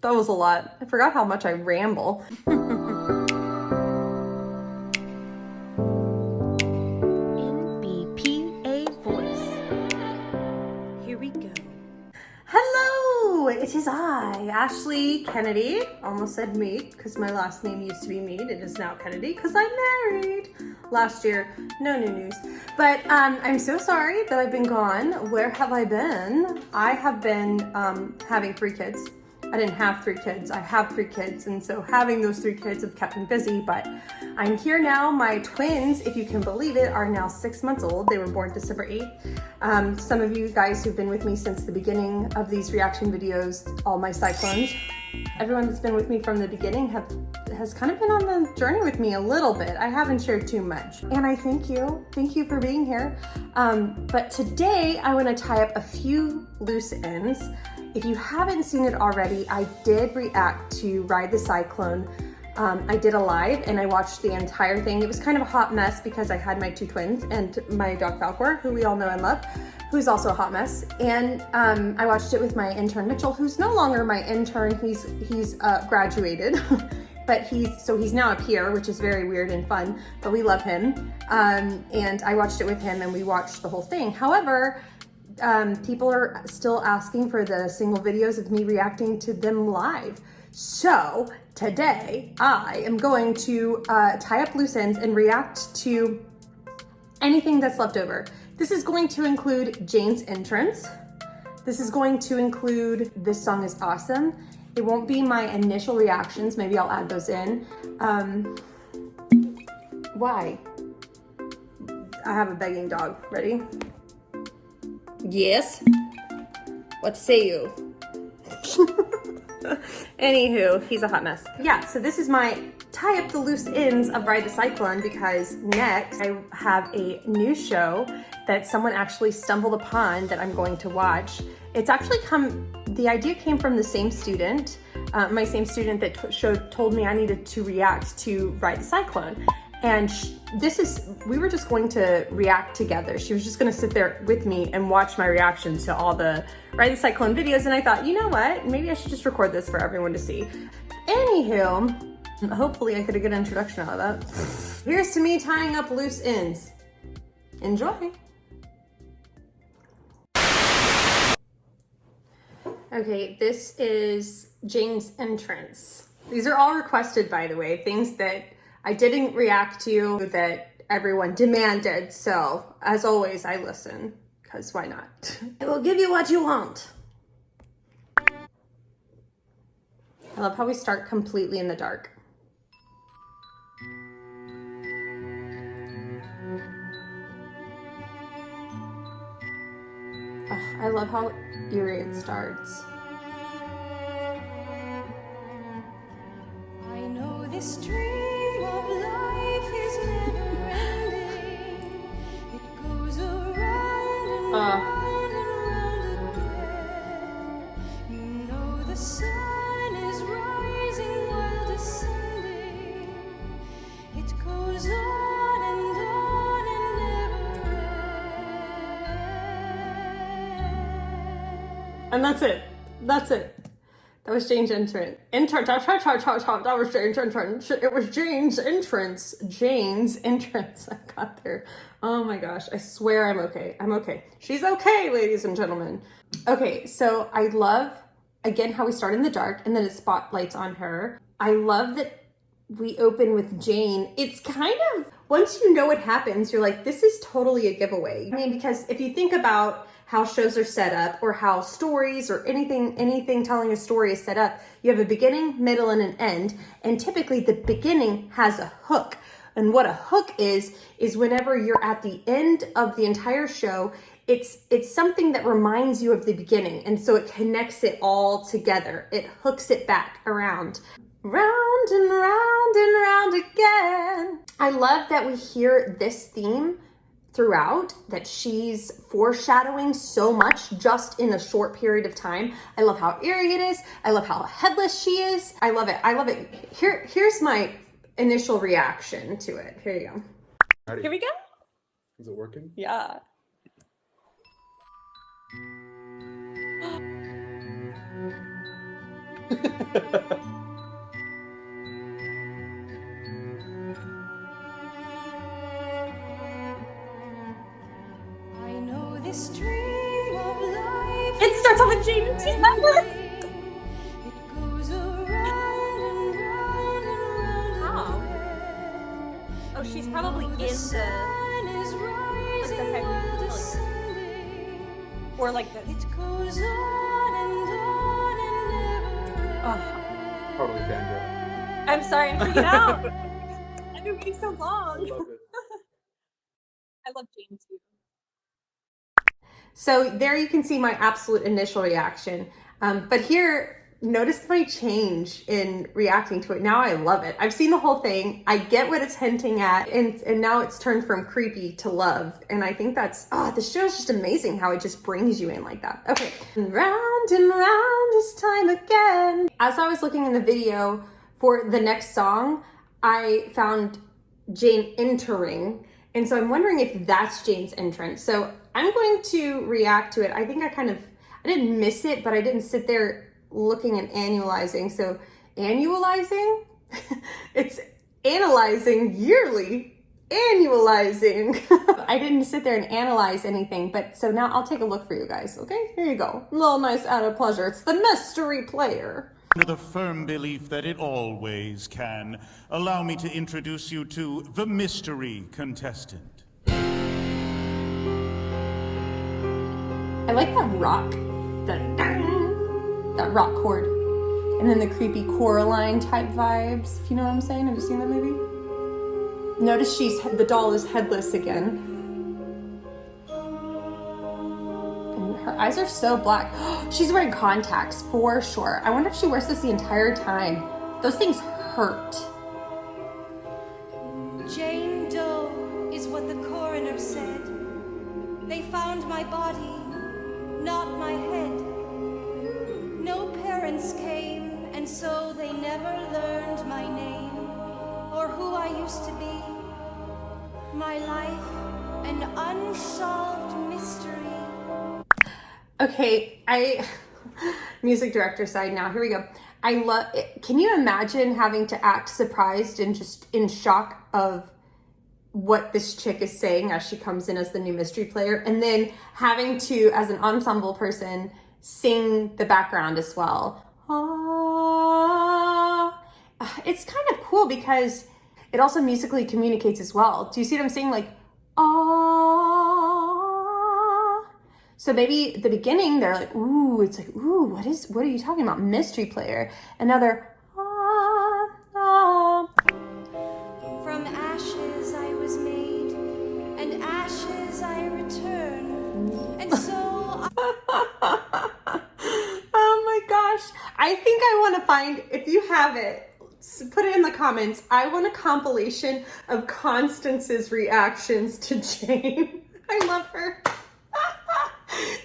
That was a lot. I forgot how much I ramble. NBPA voice. Here we go. Hello, it is I, Ashley Kennedy. Almost said Mead because my last name used to be Mead. It is now Kennedy because I'm married last year. No new news. But I'm so sorry that I've been gone. Where have I been? I have been having 3 kids. I didn't have 3 kids. I have 3 kids. And so having those 3 kids have kept me busy. But I'm here now. My twins, if you can believe it, are now 6 months old. They were born December 8th. Some of you guys who've been with me since the beginning of these reaction videos, all my cyclones, everyone that's been with me from the beginning has kind of been on the journey with me a little bit. I haven't shared too much. And I thank you. Thank you for being here. But today I want to tie up a few loose ends. If you haven't seen it already, I did react to Ride the Cyclone. I did a live and I watched the entire thing. It was kind of a hot mess because I had my 2 twins and my dog Falcor, who we all know and love, who's also a hot mess. And I watched it with my intern Mitchell, who's no longer my intern. He's graduated, but he's now a peer, which is very weird and fun, but we love him. And I watched it with him and we watched the whole thing. However, people are still asking for the single videos of me reacting to them live. So today I am going to tie up loose ends and react to anything that's left over. This is going to include Jane's entrance. This is going to include This Song Is Awesome. It won't be my initial reactions. Maybe I'll add those in. Why? I have a begging dog. Ready? Yes. What say you? Anywho, he's a hot mess. Yeah, so this is my tie up the loose ends of Ride the Cyclone because next I have a new show that someone actually stumbled upon that I'm going to watch. It's actually the idea came from the same student, my same student that told me I needed to react to Ride the Cyclone. And we were just going to react together. She was just gonna sit there with me and watch my reaction to all the Ride the Cyclone videos. And I thought, you know what? Maybe I should just record this for everyone to see. Anywho, hopefully I get a good introduction out of that. Here's to me tying up loose ends. Enjoy. Okay, this is Jane's entrance. These are all requested, by the way, things that I didn't react to that everyone demanded. So as always, I listen because why not? I will give you what you want. I love how we start completely in the dark. Oh, I love how eerie it starts. I know this dream of life is never ending. It goes around and round and round again. You know the sun is rising while descending. It goes on and never ends. And that's it. That's it. That was Jane's entrance. That was Jane's entrance. It was Jane's entrance. Jane's entrance. I got there. Oh my gosh. I swear I'm okay. I'm okay. She's okay, ladies and gentlemen. Okay, so I love, again, how we start in the dark and then it spotlights on her. I love that we open with Jane. It's kind of, once you know what happens, you're like, this is totally a giveaway. I mean, because if you think about how shows are set up or how stories or anything telling a story is set up, you have a beginning, middle, and an end. And typically the beginning has a hook. And what a hook is whenever you're at the end of the entire show, it's something that reminds you of the beginning. And so it connects it all together. It hooks it back around. Round and round and round again. I love that we hear this theme throughout, that she's foreshadowing so much just in a short period of time. I love how eerie it is. I love how headless she is. I love it. I love it. Here's my initial reaction to it. Here you go. Here we go. Is it working? Yeah. I know this dream of life. It starts off with Jane and she's necklace. It goes around and round and round. How? Oh, she's probably in the Sun is rising heavy while like- descending. or like this. It goes on and never Oh, Totally fangirl. I'm sorry, I'm freaking out. I've been waiting so long. I love it. I love Jane too. So there you can see my absolute initial reaction. But here, notice my change in reacting to it. Now I love it. I've seen the whole thing. I get what it's hinting at. And now it's turned from creepy to love. And I think that's, the show is just amazing how it just brings you in like that. Okay, and round this time again. As I was looking in the video for the next song, I found Jane entering. And so I'm wondering if that's Jane's entrance. So I'm going to react to it. I think I didn't miss it, but I didn't sit there looking and annualizing. So annualizing? It's analyzing yearly. Annualizing. I didn't sit there and analyze anything, but so now I'll take a look for you guys, okay? Here you go. A little nice added pleasure. It's the mystery player. With a firm belief that it always can, allow me to introduce you to the mystery contestant. I like that rock, that rock chord, and then the creepy Coraline type vibes, if you know what I'm saying. Have you seen that movie? Notice the doll is headless again. And her eyes are so black. She's wearing contacts for sure. I wonder if she wears this the entire time. Those things hurt. Jane Doe is what the coroner said. They found my body, not my head. No parents came, and so they never learned my name or who I used to be. My life, an unsolved mystery. Okay, music director side now. Here we go. I love it. Can you imagine having to act surprised and just in shock of what this chick is saying as she comes in as the new mystery player, and then having to, as an ensemble person, sing the background as well. It's kind of cool because it also musically communicates as well. Do you see what I'm saying? Like, so maybe at the beginning they're like, ooh, it's like, ooh, what are you talking about? Mystery player. And now they're, From ashes I was made, and ashes I return. And so oh my gosh. I think I want to find, if you have it, put it in the comments. I want a compilation of Constance's reactions to Jane. I love her.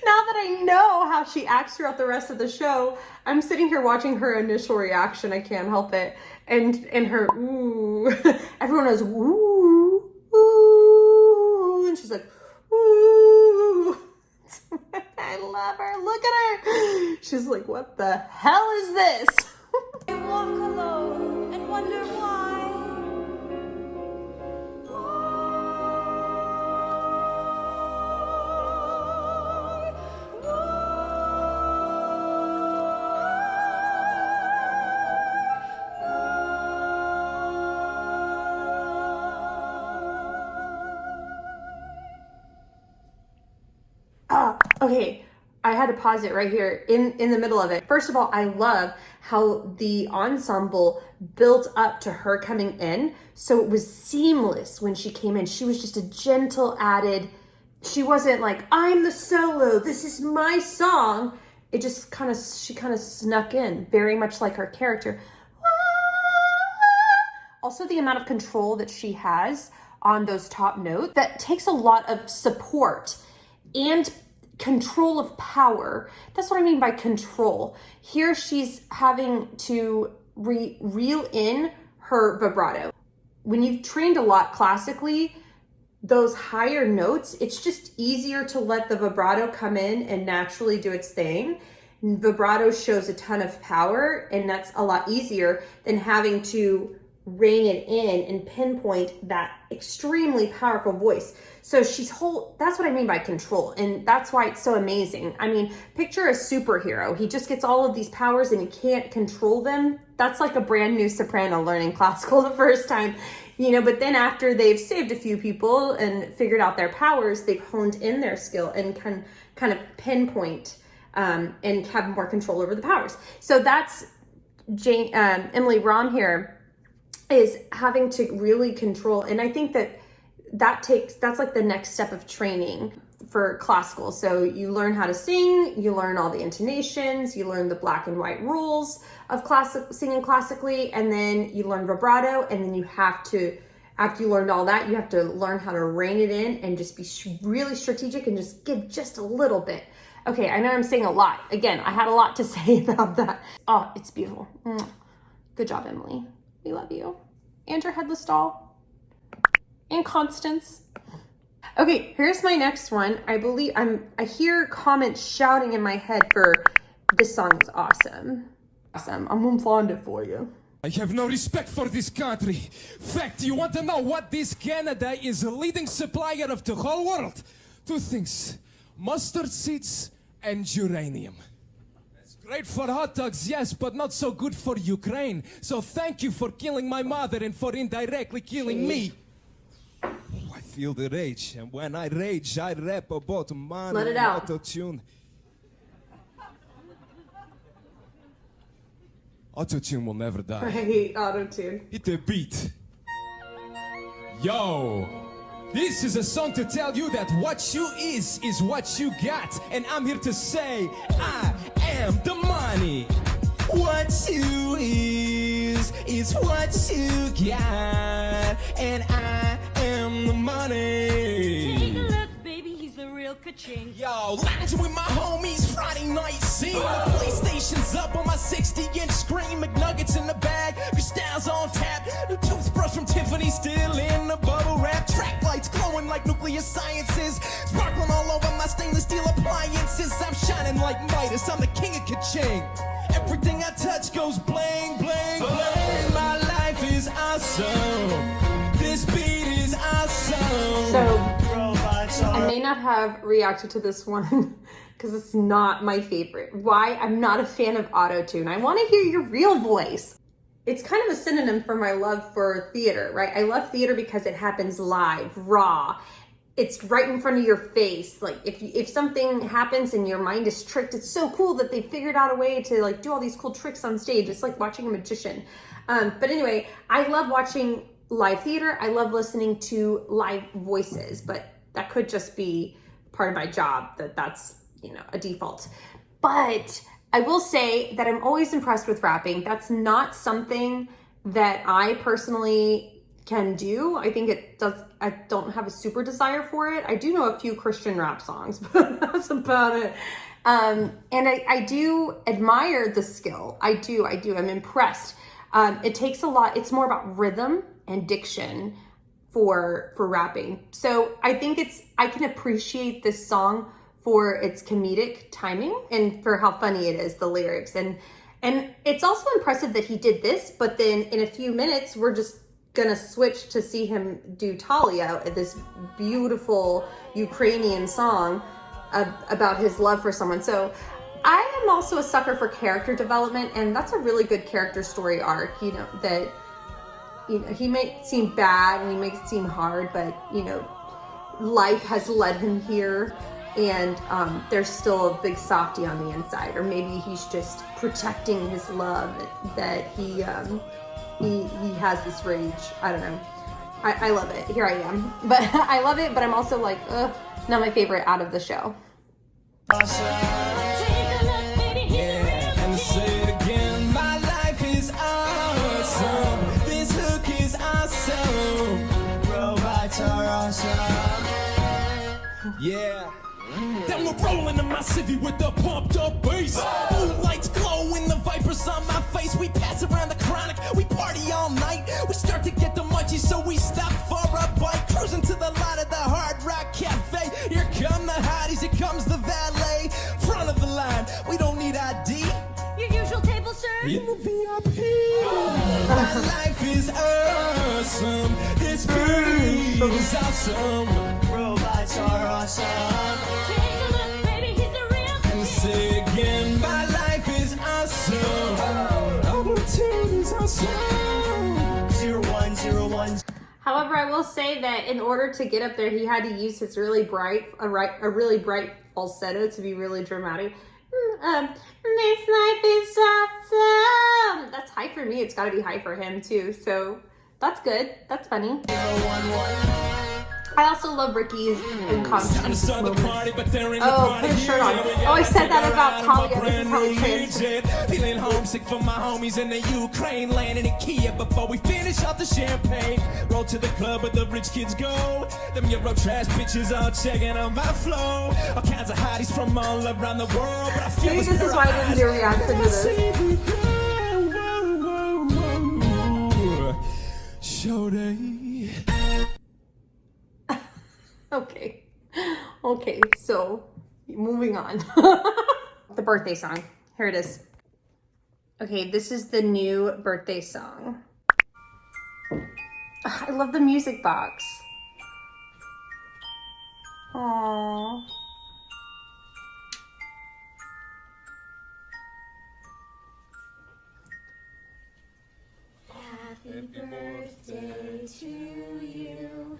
Now that I know how she acts throughout the rest of the show, I'm sitting here watching her initial reaction. I can't help it. And her ooh. Everyone knows ooh, ooh. And she's like, ooh. I love her. Look at her. She's like, what the hell is this? I walk alone and wonder why. Okay, I had to pause it right here in the middle of it. First of all, I love how the ensemble built up to her coming in. So it was seamless when she came in. She was just a gentle added. She wasn't like, I'm the solo, this is my song. It just she kind of snuck in, very much like her character. Also, the amount of control that she has on those top notes, that takes a lot of support and control of power. That's what I mean by control. Here she's having to reel in her vibrato. When you've trained a lot classically, those higher notes, it's just easier to let the vibrato come in and naturally do its thing. vibrato shows a ton of power, and that's a lot easier than having to rein it in and pinpoint that extremely powerful voice. So that's what I mean by control, and that's why it's so amazing. I mean, picture a superhero. He just gets all of these powers and he can't control them. That's like a brand new soprano learning classical the first time, but then after they've saved a few people and figured out their powers, they've honed in their skill and can kind of pinpoint and have more control over the powers. So that's Emily Rahm here is having to really control. And I think that's like the next step of training for classical. So you learn how to sing, you learn all the intonations, you learn the black and white rules of singing classically, and then you learn vibrato, and then after you learned all that, you have to learn how to rein it in and just be really strategic and just give just a little bit. Okay, I know I'm saying a lot. Again, I had a lot to say about that. Oh, it's beautiful. Good job, Emily. We love you. And your headless doll. And Constance. Okay, here's my next one. I hear comments shouting in my head for this song is awesome. Awesome. I'm gonna find it for you. I have no respect for this country. Fact, you want to know what this Canada is a leading supplier of the whole world? Two things. Mustard seeds and uranium. That's great for hot dogs, yes, but not so good for Ukraine. So thank you for killing my mother and for indirectly killing me. Oh, I feel the rage, and when I rage, I rap about money. Let it out. Auto-tune. Auto-tune will never die. I hate auto-tune. Hit the beat. Yo, this is a song to tell you that what you is what you got. And I'm here to say, I am the money. What you is what you got. And I am the money. Take a look, baby, he's the real ka-ching. Yo, lounging with my homies, Friday night scene. PlayStation's up on my 60-inch screen. McNuggets in the bag, Cristal's on tap. New toothbrush from Tiffany still in the bubble wrap. Track lights glowing like nuclear sciences. Sparkling all over my stainless steel appliances. I'm shining like Midas, I'm the king of ka-ching. Everything I touch goes bling, bling, bling. My life is awesome. This beat is awesome. So, I may not have reacted to this one because it's not my favorite. Why? I'm not a fan of auto-tune. I want to hear your real voice. It's kind of a synonym for my love for theater, right? I love theater because it happens live, raw. It's right in front of your face. Like if something happens and your mind is tricked, it's so cool that they figured out a way to like do all these cool tricks on stage. It's like watching a magician. But anyway, I love watching live theater. I love listening to live voices, but that could just be part of my job, that's, a default. But I will say that I'm always impressed with rapping. That's not something that I personally can do. I think I don't have a super desire for it. I do know a few Christian rap songs, but that's about it. And I do admire the skill. I do. I'm impressed. It takes a lot. It's more about rhythm and diction for rapping. So I think I can appreciate this song for its comedic timing and for how funny it is, the lyrics. And it's also impressive that he did this, but then in a few minutes, we're just gonna switch to see him do Talia, this beautiful Ukrainian song about his love for someone. So I am also a sucker for character development, and that's a really good character story arc, that he may seem bad and he makes it seem hard, but life has led him here, and there's still a big softy on the inside, or maybe he's just protecting his love, that he has this rage. I don't know. I love it. Here I am, but I love it, but I'm also like, not my favorite out of the show. Take a look, baby, he's the real And say it again, my life is awesome. This hook is awesome. Robots are awesome. Yeah. Then we're rolling in my city with the pumped up bass. Moonlights glow in the vipers on my face. We pass around the chronic, we party all night. We start to get the munchies, so we stop for a bite. Cruising to the lot of the Hard Rock Cafe. Here come the hotties, here comes the valet. Front of the line, we don't need ID. My life is awesome. This beat is awesome. Robots are awesome. Take a look, baby, he's a real And say again, my life is awesome. Number 2 is awesome. 0101. However, I will say that in order to get up there, he had to use his really bright, a really bright falsetto to be really dramatic. This life is awesome. That's high for me. It's got to be high for him too. So that's good. That's funny. 011. I also love Ricky's in Constance moments. Party, but they're in the Oh, party. put his shirt on. Oh, I said that about Talia. This is how he transferred. Feeling homesick for my homies in the Ukraine, landing in Kiev before we finish off the champagne. Roll to the club where the rich kids go. Them Euro trash bitches all checking on my flow. All kinds of hotties from all around the world, but I feel Maybe this is why I didn't do a reaction to this. Show day. Okay, so moving on. The birthday song. Here it is. Okay, this is the new birthday song. Ugh, I love the music box. Aww. Happy birthday to you.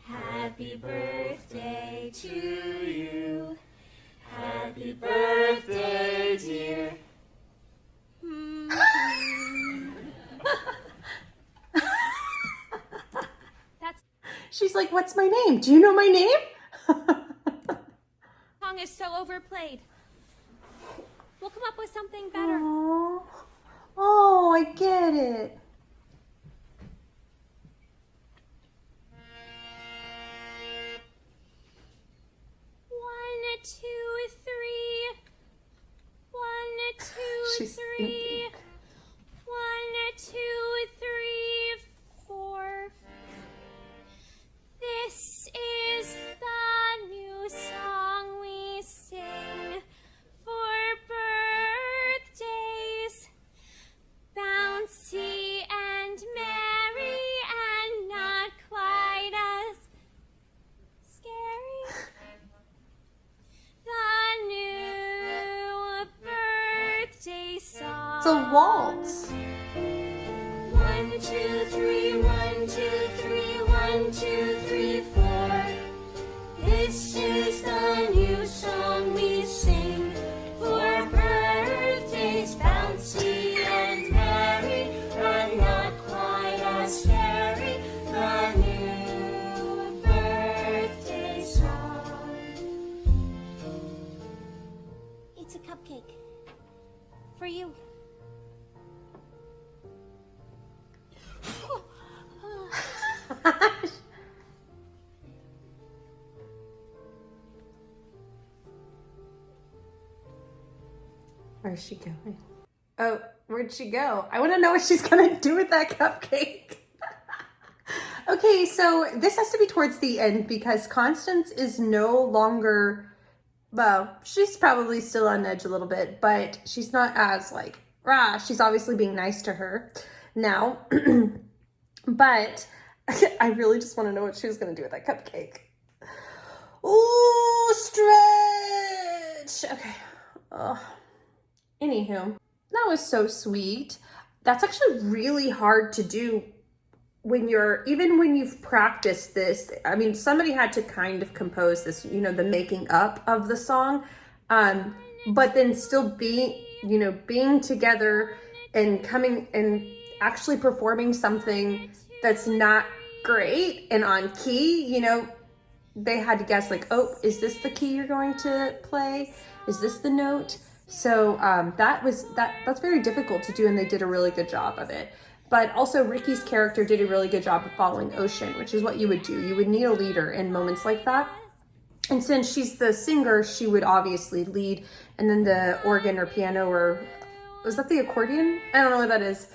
Happy birthday to you. Happy birthday, dear. She's like, what's my name? Do you know my name? song is so overplayed. We'll come up with something better. Aww. Oh, I get it. One, two, three. One, two, She's three. thinking. 1, 2, 3, 4. This is the new song we sing for birthdays. Bouncy and merry and not quite as scary. The new birthday song. It's a waltz. 1, 2, 3, 1, 2, 3, 1, 2, 3, 4. This is the new song we sing for birthdays, bouncy and merry, but not quite as scary. The new birthday song. It's a cupcake for you. Where's she going? Oh, where'd she go? I want to know what she's going to do with that cupcake. Okay, so this has to be towards the end because Constance is no longer, well, she's probably still on edge a little bit, but she's not as like, rah, she's obviously being nice to her now. But I really just want to know what she was going to do with that cupcake. Ooh, stretch. Okay. Anywho, that was so sweet. That's actually really hard to do when even when you've practiced this. I mean, somebody had to kind of compose this, you know, the making up of the song. But then still being together and coming and actually performing something that's not great and on key, you know, they had to guess like, oh, is this the key you're going to play? Is this the note? So that's very difficult to do, and they did a really good job of it. But also Ricky's character did a really good job of following Ocean, which is what you would do. You would need a leader in moments like that. And since she's the singer, she would obviously lead, and then the organ or piano, or was that the accordion? I don't know what that is.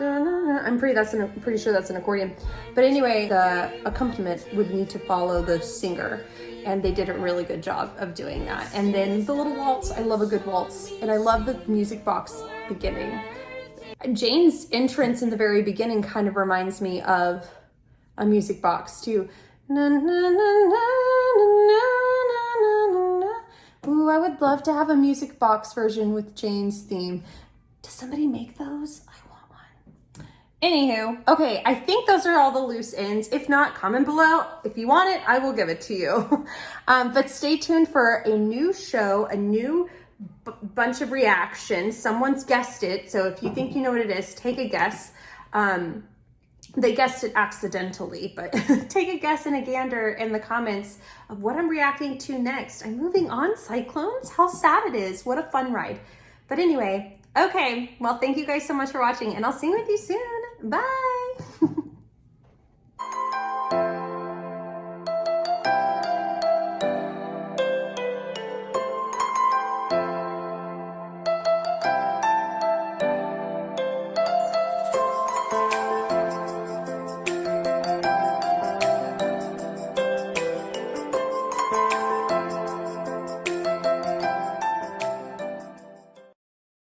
I'm pretty sure that's an accordion. But anyway, the accompaniment would need to follow the singer, and they did a really good job of doing that. And then the little waltz, I love a good waltz, and I love the music box beginning. Jane's entrance in the very beginning kind of reminds me of a music box too. Na, na, na, na, na, na, na, na. Ooh, I would love to have a music box version with Jane's theme. Does somebody make those? I want one. Anywho, okay, I think those are all the loose ends. If not, comment below. If you want it, I will give it to you. But stay tuned for a new show, a new bunch of reactions. Someone's guessed it, so if you think you know what it is, take a guess. They guessed it accidentally, but take a guess and a gander in the comments of what I'm reacting to next. I'm moving on cyclones. How sad it is. What a fun ride. But anyway, okay, well, thank you guys so much for watching, and I'll sing with you soon. Bye.